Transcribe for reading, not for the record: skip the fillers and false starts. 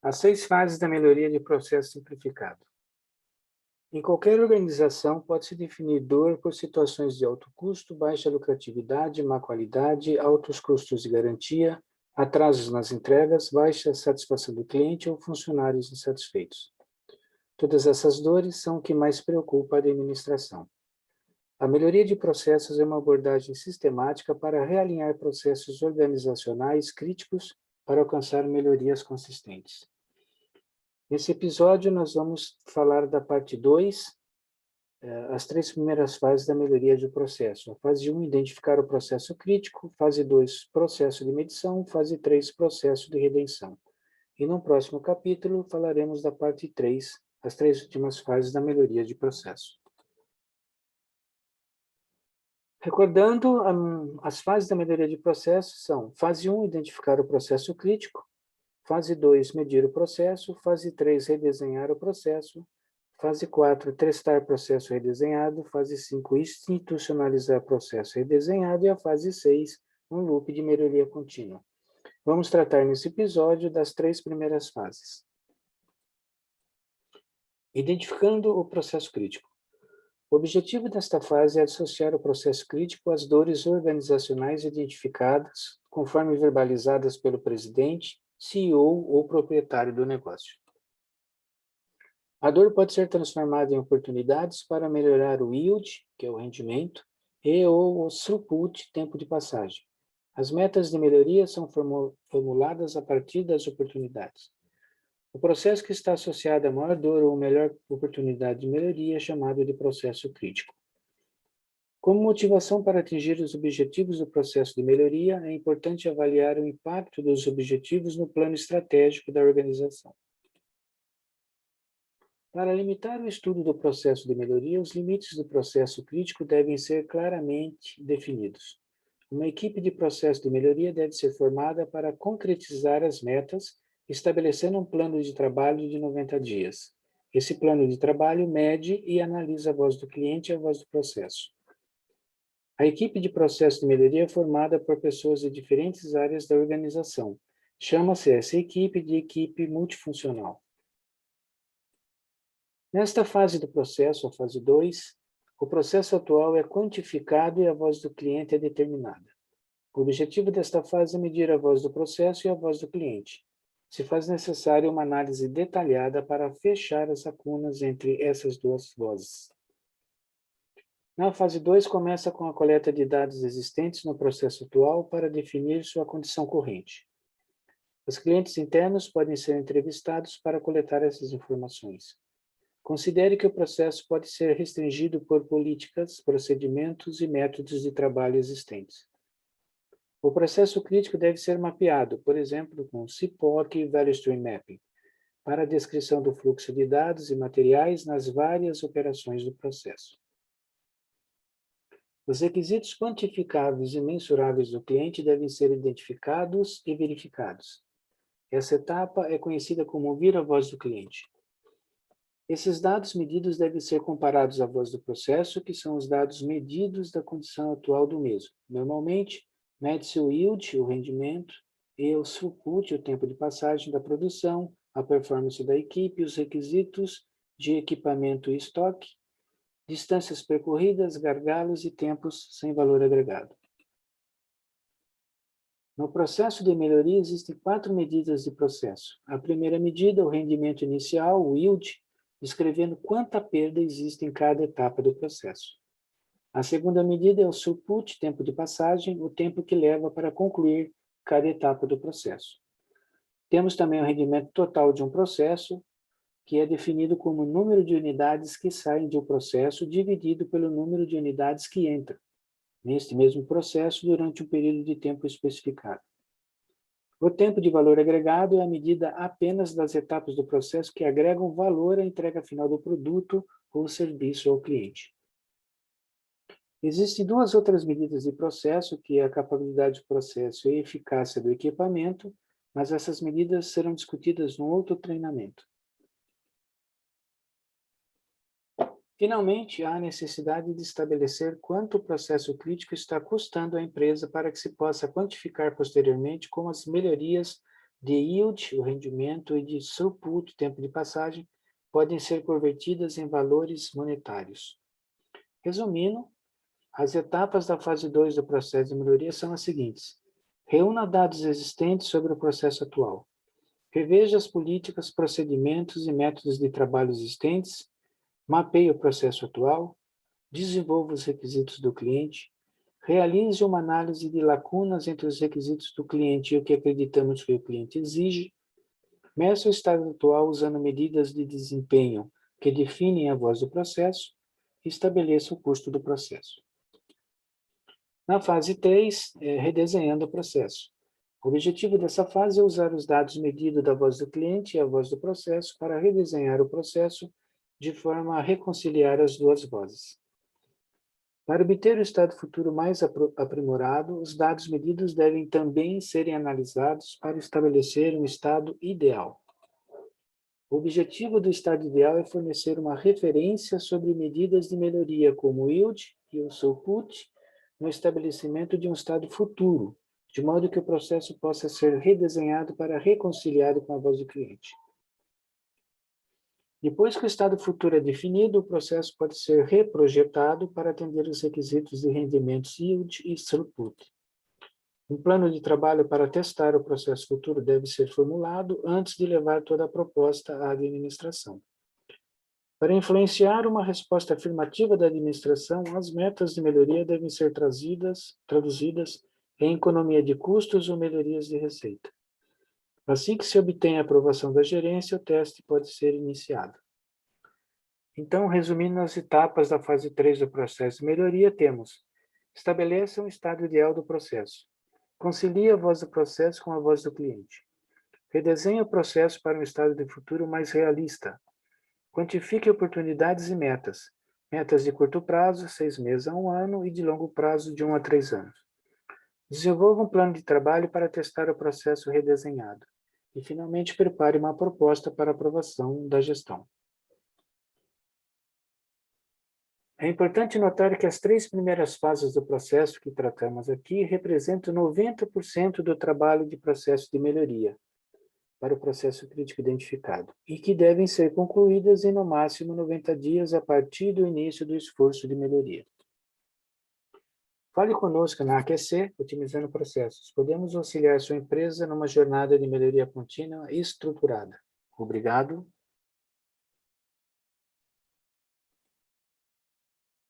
As 6 fases da melhoria de processo simplificado. Em qualquer organização, pode-se definir dor por situações de alto custo, baixa lucratividade, má qualidade, altos custos de garantia, atrasos nas entregas, baixa satisfação do cliente ou funcionários insatisfeitos. Todas essas dores são o que mais preocupa a administração. A melhoria de processos é uma abordagem sistemática para realinhar processos organizacionais críticos para alcançar melhorias consistentes. Nesse episódio, nós vamos falar da parte 2, as 3 primeiras fases da melhoria de processo. A fase 1, identificar o processo crítico. Fase 2, processo de medição. Fase 3, processo de redenção. E no próximo capítulo, falaremos da parte 3, as 3 últimas fases da melhoria de processo. Recordando, as fases da melhoria de processo são: fase 1, identificar o processo crítico. Fase 2, medir o processo. Fase 3, redesenhar o processo. Fase 4, testar processo redesenhado. Fase 5, institucionalizar processo redesenhado. E a fase 6, um loop de melhoria contínua. Vamos tratar nesse episódio das 3 primeiras fases. Identificando o processo crítico. O objetivo desta fase é associar o processo crítico às dores organizacionais identificadas, conforme verbalizadas pelo presidente, CEO ou proprietário do negócio. A dor pode ser transformada em oportunidades para melhorar o yield, que é o rendimento, e ou o throughput, tempo de passagem. As metas de melhoria são formuladas a partir das oportunidades. O processo que está associado à maior dor ou melhor oportunidade de melhoria é chamado de processo crítico. Como motivação para atingir os objetivos do processo de melhoria, é importante avaliar o impacto dos objetivos no plano estratégico da organização. Para limitar o estudo do processo de melhoria, os limites do processo crítico devem ser claramente definidos. Uma equipe de processo de melhoria deve ser formada para concretizar as metas, estabelecendo um plano de trabalho de 90 dias. Esse plano de trabalho mede e analisa a voz do cliente e a voz do processo. A equipe de processo de melhoria é formada por pessoas de diferentes áreas da organização. Chama-se essa equipe de equipe multifuncional. Nesta fase do processo, a fase 2, o processo atual é quantificado e a voz do cliente é determinada. O objetivo desta fase é medir a voz do processo e a voz do cliente. Se faz necessário uma análise detalhada para fechar as lacunas entre essas duas vozes. Na fase 2, começa com a coleta de dados existentes no processo atual para definir sua condição corrente. Os clientes internos podem ser entrevistados para coletar essas informações. Considere que o processo pode ser restringido por políticas, procedimentos e métodos de trabalho existentes. O processo crítico deve ser mapeado, por exemplo, com CIPOC e Value Stream Mapping, para a descrição do fluxo de dados e materiais nas várias operações do processo. Os requisitos quantificáveis e mensuráveis do cliente devem ser identificados e verificados. Essa etapa é conhecida como ouvir a voz do cliente. Esses dados medidos devem ser comparados à voz do processo, que são os dados medidos da condição atual do mesmo. Normalmente, mede-se o yield, o rendimento, e o throughput, o tempo de passagem da produção, a performance da equipe, os requisitos de equipamento e estoque, distâncias percorridas, gargalos e tempos sem valor agregado. No processo de melhoria, existem 4 medidas de processo. A primeira medida, o rendimento inicial, o yield, descrevendo quanta perda existe em cada etapa do processo. A segunda medida é o throughput, tempo de passagem, o tempo que leva para concluir cada etapa do processo. Temos também o rendimento total de um processo, que é definido como o número de unidades que saem de um processo dividido pelo número de unidades que entram neste mesmo processo durante um período de tempo especificado. O tempo de valor agregado é a medida apenas das etapas do processo que agregam valor à entrega final do produto ou serviço ao cliente. Existem 2 outras medidas de processo, que é a capacidade do processo e a eficácia do equipamento, mas essas medidas serão discutidas num outro treinamento. Finalmente, há a necessidade de estabelecer quanto o processo crítico está custando à empresa para que se possa quantificar posteriormente como as melhorias de yield, o rendimento, e de throughput, tempo de passagem, podem ser convertidas em valores monetários. Resumindo, as etapas da fase 2 do processo de melhoria são as seguintes. Reúna dados existentes sobre o processo atual. Reveja as políticas, procedimentos e métodos de trabalho existentes. Mapeie o processo atual. Desenvolva os requisitos do cliente. Realize uma análise de lacunas entre os requisitos do cliente e o que acreditamos que o cliente exige. Meça o estado atual usando medidas de desempenho que definem a voz do processo e estabeleça o custo do processo. Na fase 3, redesenhando o processo. O objetivo dessa fase é usar os dados medidos da voz do cliente e a voz do processo para redesenhar o processo de forma a reconciliar as duas vozes. Para obter o estado futuro mais aprimorado, os dados medidos devem também serem analisados para estabelecer um estado ideal. O objetivo do estado ideal é fornecer uma referência sobre medidas de melhoria, como o yield e o throughput, no estabelecimento de um estado futuro, de modo que o processo possa ser redesenhado para reconciliado com a voz do cliente. Depois que o estado futuro é definido, o processo pode ser reprojetado para atender os requisitos de rendimentos yield e throughput. Um plano de trabalho para testar o processo futuro deve ser formulado antes de levar toda a proposta à administração. Para influenciar uma resposta afirmativa da administração, as metas de melhoria devem ser traduzidas em economia de custos ou melhorias de receita. Assim que se obtém a aprovação da gerência, o teste pode ser iniciado. Então, resumindo as etapas da fase 3 do processo de melhoria, temos: estabeleça um estado ideal do processo. Concilie a voz do processo com a voz do cliente. Redesenhe o processo para um estado de futuro mais realista. Quantifique oportunidades e metas. Metas de curto prazo, 6 meses a 1 ano, e de longo prazo, de 1 a 3 anos. Desenvolva um plano de trabalho para testar o processo redesenhado. E, finalmente, prepare uma proposta para aprovação da gestão. É importante notar que as 3 primeiras fases do processo que tratamos aqui representam 90% do trabalho de processo de melhoria para o processo crítico identificado, e que devem ser concluídas em no máximo 90 dias a partir do início do esforço de melhoria. Fale conosco na AQC, otimizando processos. Podemos auxiliar sua empresa numa jornada de melhoria contínua e estruturada. Obrigado.